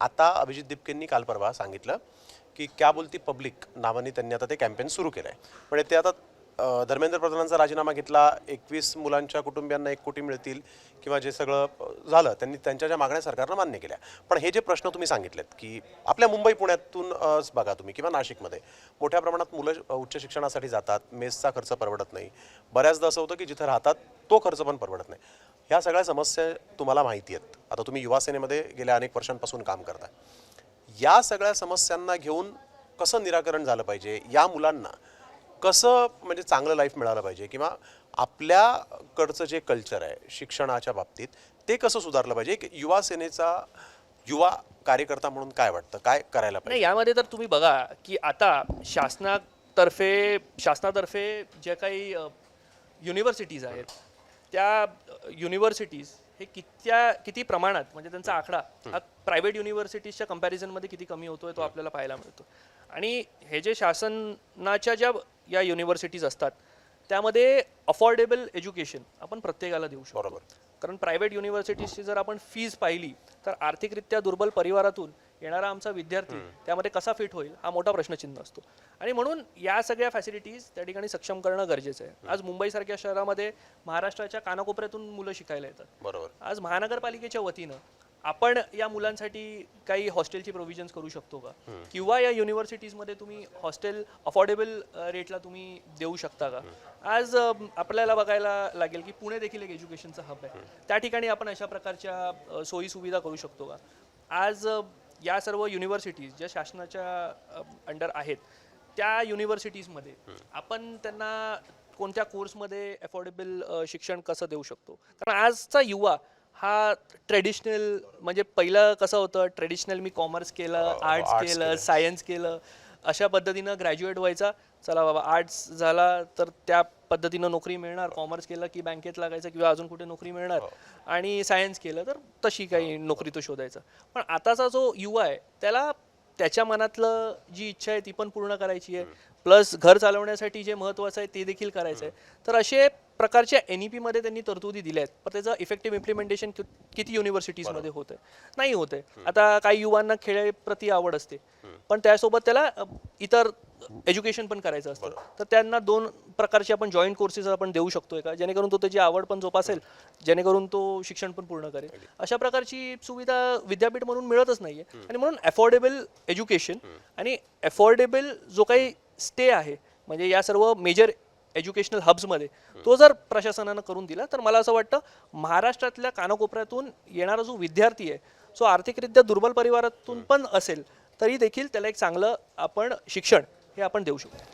आता अभिजित दिपकेंनी काल परवा सांगितलं की क्या बोलती पब्लिक नावाने त्यांनी आता ते कॅम्पेन सुरू केलं आहे. पण ते आता धर्मेंद्र प्रधानांचा राजीनामा घेतला, 21 मुलांच्या कुटुंबियांना 1 कोटी मिळतील किंवा जे सगळं झालं त्यांनी त्यांच्या ज्या मागण्या सरकारनं मान्य केल्या. पण हे जे प्रश्न तुम्ही सांगितलेत की आपल्या मुंबई पुण्यातून बघा तुम्ही किंवा नाशिकमध्ये मोठ्या प्रमाणात मुलं उच्च शिक्षणासाठी जातात, मेसचा खर्च परवडत नाही. बऱ्याचदा असं होतं की जिथे राहतात तो खर्च पण परवडत नाही. ह्या सगळ्या समस्या तुम्हाला माहिती आहेत. आता तुम्ही युवा सेनेमध्ये गेल्या अनेक वर्षांपासून काम करताय. या सगळ्या समस्यांना घेऊन कसं निराकरण झालं पाहिजे, या मुलांना कसं म्हणजे चांगलं लाईफ मिळालं पाहिजे किंवा आपल्याकडचं जे कल्चर आहे शिक्षणाच्या बाबतीत ते कसं सुधारलं पाहिजे, एक युवा सेनेचा युवा कार्यकर्ता म्हणून काय वाटतं, काय करायला पाहिजे? नाही, यामध्ये तर तुम्ही बघा की आता शासनातर्फे जे काही युनिव्हर्सिटीज आहेत त्या युनिव्हर्सिटीज हे किती प्रमाणात म्हणजे त्यांचा आकडा हा प्रायव्हेट युनिव्हर्सिटीजच्या कंपॅरिझनमध्ये किती कमी होतोय तो आपल्याला पाहायला मिळतो. आणि हे जे शासनाच्या ज्या या युनिव्हर्सिटीज असतात त्यामध्ये अफोर्डेबल एज्युकेशन आपण प्रत्येकाला देऊ शकतो. बरोबर. कारण प्रायव्हेट युनिव्हर्सिटीजची जर आपण फीज पाहिली तर आर्थिकरित्या दुर्बल परिवारातून येणारा आमचा विद्यार्थी त्यामध्ये कसा फिट होईल हा मोठा प्रश्नचिन्ह असतो. आणि म्हणून या सगळ्या फॅसिलिटीज त्या ठिकाणी सक्षम करणं गरजेचं आहे. आज मुंबईसारख्या शहरामध्ये महाराष्ट्राच्या कानाकोपऱ्यातून मुलं शिकायला येतात. बरोबर. आज महानगरपालिकेच्या वतीनं आपण या मुलांसाठी काही हॉस्टेलची प्रोव्हिजन्स करू शकतो का, किंवा या युनिव्हर्सिटीजमध्ये तुम्ही हॉस्टेल अफोर्डेबल रेटला तुम्ही देऊ शकता का? आज आपल्याला बघायला लागेल की पुणे देखील एक एज्युकेशनचं हब आहे. त्या ठिकाणी आपण अशा प्रकारच्या सोयी सुविधा करू शकतो का? आज या सर्व युनिव्हर्सिटीज ज्या शासनाच्या अंडर आहेत त्या युनिव्हर्सिटीजमध्ये आपण त्यांना कोणत्या कोर्समध्ये अफोर्डेबल शिक्षण कसं देऊ शकतो? कारण आजचा युवा हा ट्रेडिशनल म्हणजे पहिलं कसं होतं, ट्रेडिशनल मी कॉमर्स केलं, आर्ट्स केलं, सायन्स केलं, अशा पद्धतीनं ग्रॅज्युएट व्हायचा. चला बाबा आर्ट्स झाला तर त्या पद्धतीनं नोकरी मिळणार, कॉमर्स केलं की बँकेत लागायचं किंवा अजून कुठे नोकरी मिळणार, आणि सायन्स केलं तर तशी काही नोकरी तो शोधायचा. पण आताचा जो युवा आहे त्याला त्याच्या मनातलं जी इच्छा आहे ती पण पूर्ण करायची आहे, प्लस घर चालवण्यासाठी जे महत्त्वाचं आहे ते देखील करायचं आहे. तर असे प्रकारच्या NEP मध्ये त्यांनी तरतुदी दिल्या आहेत, पण त्याचं इफेक्टिव्ह इम्प्लिमेंटेशन किती युनिव्हर्सिटीजमध्ये होतं नाही होते. आता काही युवांना खेळाप्रती आवड असते पण त्यासोबत त्याला इतर एज्युकेशन पण करायचं असतं, तर त्यांना 2 प्रकारचे आपण जॉईंट कोर्सेस आपण देऊ शकतोय का, जेणेकरून तो त्याची आवड पण जोपासेल, जेणेकरून तो शिक्षण पण पूर्ण करेल. अशा प्रकारची सुविधा विद्यापीठ म्हणून मिळतच नाहीये. आणि म्हणून अफोर्डेबल एज्युकेशन आणि अफोर्डेबल जो काही स्टे आहे म्हणजे या सर्व मेजर एज्युकेशनल हब्समध्ये तो जर प्रशासनानं करून दिला तर मला असं वाटतं महाराष्ट्रातल्या कानाकोपऱ्यातून येणारा जो विद्यार्थी आहे जो आर्थिकरित्या दुर्बल परिवारातून पण असेल तरी देखील त्याला एक चांगलं आपण शिक्षण हे आपण देऊ शकतो.